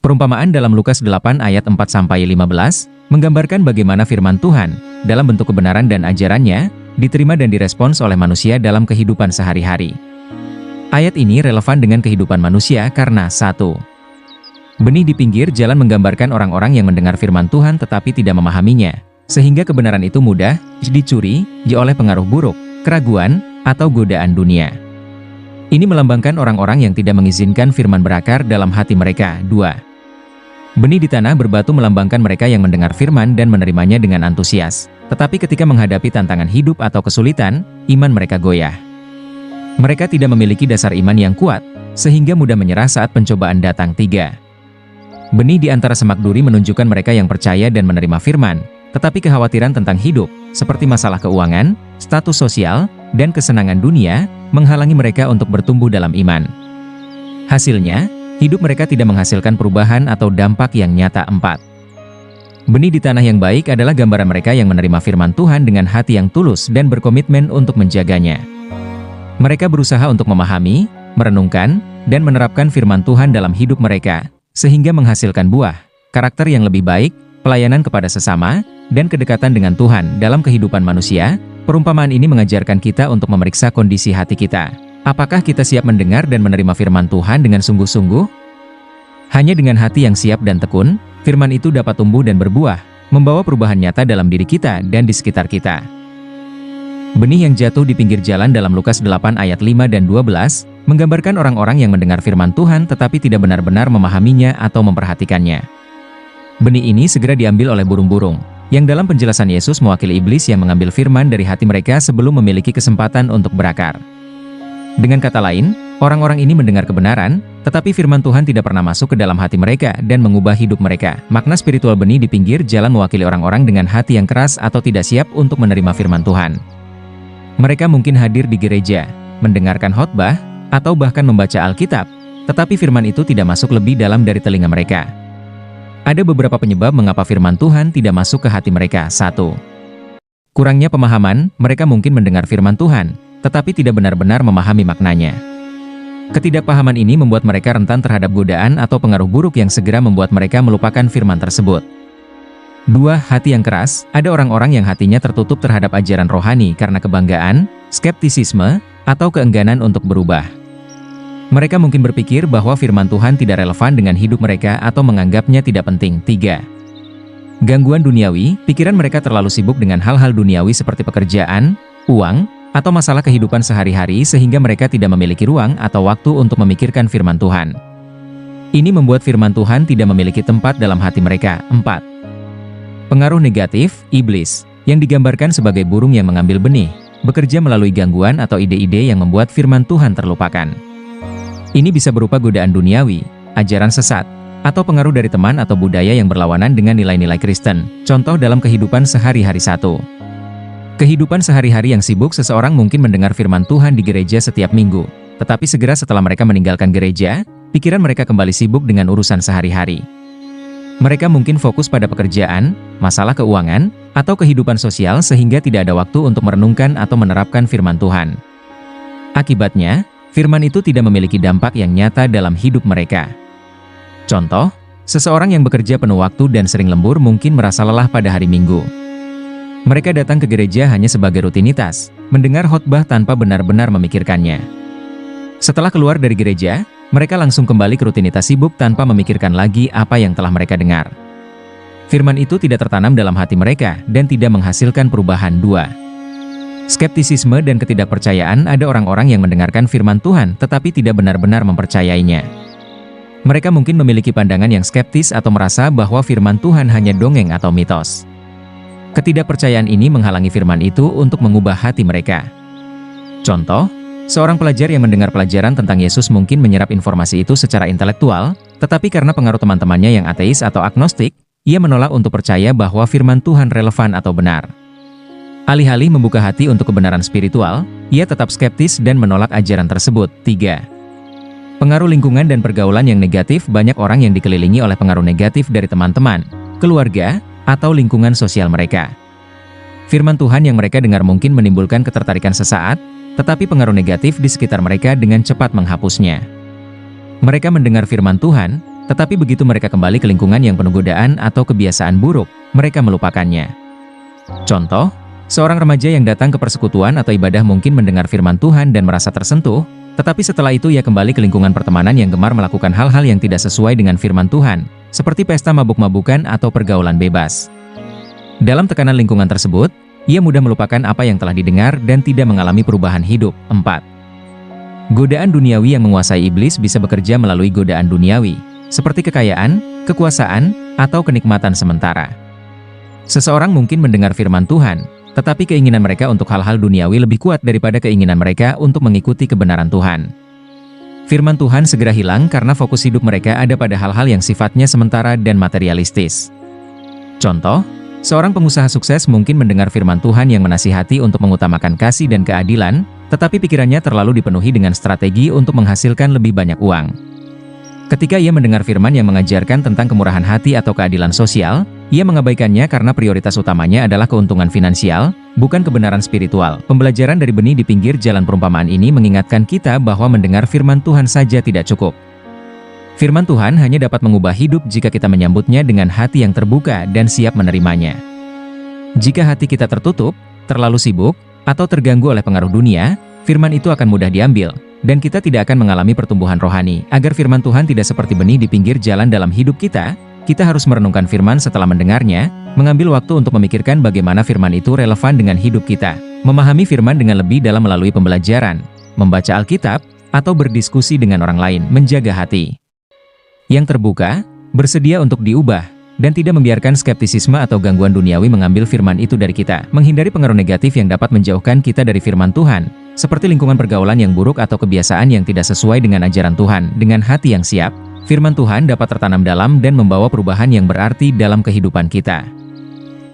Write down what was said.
Perumpamaan dalam Lukas 8 ayat 4-15 menggambarkan bagaimana firman Tuhan dalam bentuk kebenaran dan ajarannya diterima dan direspons oleh manusia dalam kehidupan sehari-hari. Ayat ini relevan dengan kehidupan manusia karena 1. Benih di pinggir jalan menggambarkan orang-orang yang mendengar firman Tuhan tetapi tidak memahaminya, sehingga kebenaran itu mudah dicuri oleh pengaruh buruk, keraguan, atau godaan dunia. Ini melambangkan orang-orang yang tidak mengizinkan firman berakar dalam hati mereka. 2. Benih di tanah berbatu melambangkan mereka yang mendengar firman dan menerimanya dengan antusias. Tetapi ketika menghadapi tantangan hidup atau kesulitan, iman mereka goyah. Mereka tidak memiliki dasar iman yang kuat, sehingga mudah menyerah saat pencobaan datang. 3. Benih di antara semak duri menunjukkan mereka yang percaya dan menerima firman, tetapi kekhawatiran tentang hidup, seperti masalah keuangan, status sosial, dan kesenangan dunia, menghalangi mereka untuk bertumbuh dalam iman. Hasilnya, hidup mereka tidak menghasilkan perubahan atau dampak yang nyata. 4. Benih di tanah yang baik adalah gambaran mereka yang menerima firman Tuhan dengan hati yang tulus dan berkomitmen untuk menjaganya. Mereka berusaha untuk memahami, merenungkan, dan menerapkan firman Tuhan dalam hidup mereka, sehingga menghasilkan buah, karakter yang lebih baik, pelayanan kepada sesama, dan kedekatan dengan Tuhan dalam kehidupan manusia. Perumpamaan ini mengajarkan kita untuk memeriksa kondisi hati kita. Apakah kita siap mendengar dan menerima firman Tuhan dengan sungguh-sungguh? Hanya dengan hati yang siap dan tekun, firman itu dapat tumbuh dan berbuah, membawa perubahan nyata dalam diri kita dan di sekitar kita. Benih yang jatuh di pinggir jalan dalam Lukas 8 ayat 5 dan 12, menggambarkan orang-orang yang mendengar firman Tuhan tetapi tidak benar-benar memahaminya atau memperhatikannya. Benih ini segera diambil oleh burung-burung, yang dalam penjelasan Yesus mewakili iblis yang mengambil firman dari hati mereka sebelum memiliki kesempatan untuk berakar. Dengan kata lain, orang-orang ini mendengar kebenaran, tetapi firman Tuhan tidak pernah masuk ke dalam hati mereka dan mengubah hidup mereka. Makna spiritual benih di pinggir jalan mewakili orang-orang dengan hati yang keras atau tidak siap untuk menerima firman Tuhan. Mereka mungkin hadir di gereja, mendengarkan khotbah, atau bahkan membaca Alkitab, tetapi firman itu tidak masuk lebih dalam dari telinga mereka. Ada beberapa penyebab mengapa firman Tuhan tidak masuk ke hati mereka. 1. Kurangnya pemahaman, mereka mungkin mendengar firman Tuhan, tetapi tidak benar-benar memahami maknanya. Ketidakpahaman ini membuat mereka rentan terhadap godaan atau pengaruh buruk yang segera membuat mereka melupakan firman tersebut. 2. Hati yang keras. Ada orang-orang yang hatinya tertutup terhadap ajaran rohani karena kebanggaan, skeptisisme, atau keengganan untuk berubah. Mereka mungkin berpikir bahwa firman Tuhan tidak relevan dengan hidup mereka atau menganggapnya tidak penting. 3. Gangguan duniawi. Pikiran mereka terlalu sibuk dengan hal-hal duniawi seperti pekerjaan, uang, atau masalah kehidupan sehari-hari sehingga mereka tidak memiliki ruang atau waktu untuk memikirkan firman Tuhan. Ini membuat firman Tuhan tidak memiliki tempat dalam hati mereka. 4. Pengaruh negatif, iblis, yang digambarkan sebagai burung yang mengambil benih, bekerja melalui gangguan atau ide-ide yang membuat firman Tuhan terlupakan. Ini bisa berupa godaan duniawi, ajaran sesat, atau pengaruh dari teman atau budaya yang berlawanan dengan nilai-nilai Kristen. Contoh dalam kehidupan sehari-hari. 1. Kehidupan sehari-hari yang sibuk. Seseorang mungkin mendengar firman Tuhan di gereja setiap minggu, tetapi segera setelah mereka meninggalkan gereja, pikiran mereka kembali sibuk dengan urusan sehari-hari. Mereka mungkin fokus pada pekerjaan, masalah keuangan, atau kehidupan sosial sehingga tidak ada waktu untuk merenungkan atau menerapkan firman Tuhan. Akibatnya, firman itu tidak memiliki dampak yang nyata dalam hidup mereka. Contoh, seseorang yang bekerja penuh waktu dan sering lembur mungkin merasa lelah pada hari Minggu. Mereka datang ke gereja hanya sebagai rutinitas, mendengar khotbah tanpa benar-benar memikirkannya. Setelah keluar dari gereja, mereka langsung kembali ke rutinitas sibuk tanpa memikirkan lagi apa yang telah mereka dengar. Firman itu tidak tertanam dalam hati mereka dan tidak menghasilkan perubahan. 2. Skeptisisme dan ketidakpercayaan. Ada orang-orang yang mendengarkan firman Tuhan tetapi tidak benar-benar mempercayainya. Mereka mungkin memiliki pandangan yang skeptis atau merasa bahwa firman Tuhan hanya dongeng atau mitos. Ketidakpercayaan ini menghalangi firman itu untuk mengubah hati mereka. Contoh, seorang pelajar yang mendengar pelajaran tentang Yesus mungkin menyerap informasi itu secara intelektual, tetapi karena pengaruh teman-temannya yang ateis atau agnostik, ia menolak untuk percaya bahwa firman Tuhan relevan atau benar. Alih-alih membuka hati untuk kebenaran spiritual, ia tetap skeptis dan menolak ajaran tersebut. 3. Pengaruh lingkungan dan pergaulan yang negatif. Banyak orang yang dikelilingi oleh pengaruh negatif dari teman-teman, keluarga, atau lingkungan sosial mereka. Firman Tuhan yang mereka dengar mungkin menimbulkan ketertarikan sesaat, tetapi pengaruh negatif di sekitar mereka dengan cepat menghapusnya. Mereka mendengar firman Tuhan, tetapi begitu mereka kembali ke lingkungan yang penuh godaan atau kebiasaan buruk, mereka melupakannya. Contoh, seorang remaja yang datang ke persekutuan atau ibadah mungkin mendengar firman Tuhan dan merasa tersentuh, tetapi setelah itu ia kembali ke lingkungan pertemanan yang gemar melakukan hal-hal yang tidak sesuai dengan firman Tuhan, seperti pesta mabuk-mabukan atau pergaulan bebas. Dalam tekanan lingkungan tersebut, ia mudah melupakan apa yang telah didengar dan tidak mengalami perubahan hidup. 4. Godaan duniawi yang menguasai iblis bisa bekerja melalui godaan duniawi, seperti kekayaan, kekuasaan, atau kenikmatan sementara. Seseorang mungkin mendengar firman Tuhan, tetapi keinginan mereka untuk hal-hal duniawi lebih kuat daripada keinginan mereka untuk mengikuti kebenaran Tuhan. Firman Tuhan segera hilang karena fokus hidup mereka ada pada hal-hal yang sifatnya sementara dan materialistis. Contoh, seorang pengusaha sukses mungkin mendengar firman Tuhan yang menasihati untuk mengutamakan kasih dan keadilan, tetapi pikirannya terlalu dipenuhi dengan strategi untuk menghasilkan lebih banyak uang. Ketika ia mendengar firman yang mengajarkan tentang kemurahan hati atau keadilan sosial, ia mengabaikannya karena prioritas utamanya adalah keuntungan finansial, bukan kebenaran spiritual. Pembelajaran dari benih di pinggir jalan perumpamaan ini mengingatkan kita bahwa mendengar firman Tuhan saja tidak cukup. Firman Tuhan hanya dapat mengubah hidup jika kita menyambutnya dengan hati yang terbuka dan siap menerimanya. Jika hati kita tertutup, terlalu sibuk, atau terganggu oleh pengaruh dunia, firman itu akan mudah diambil, dan kita tidak akan mengalami pertumbuhan rohani. Agar firman Tuhan tidak seperti benih di pinggir jalan dalam hidup kita harus merenungkan firman setelah mendengarnya, mengambil waktu untuk memikirkan bagaimana firman itu relevan dengan hidup kita, memahami firman dengan lebih dalam melalui pembelajaran, membaca Alkitab, atau berdiskusi dengan orang lain, menjaga hati yang terbuka, bersedia untuk diubah, dan tidak membiarkan skeptisisme atau gangguan duniawi mengambil firman itu dari kita. Menghindari pengaruh negatif yang dapat menjauhkan kita dari firman Tuhan, seperti lingkungan pergaulan yang buruk atau kebiasaan yang tidak sesuai dengan ajaran Tuhan. Dengan hati yang siap, firman Tuhan dapat tertanam dalam dan membawa perubahan yang berarti dalam kehidupan kita.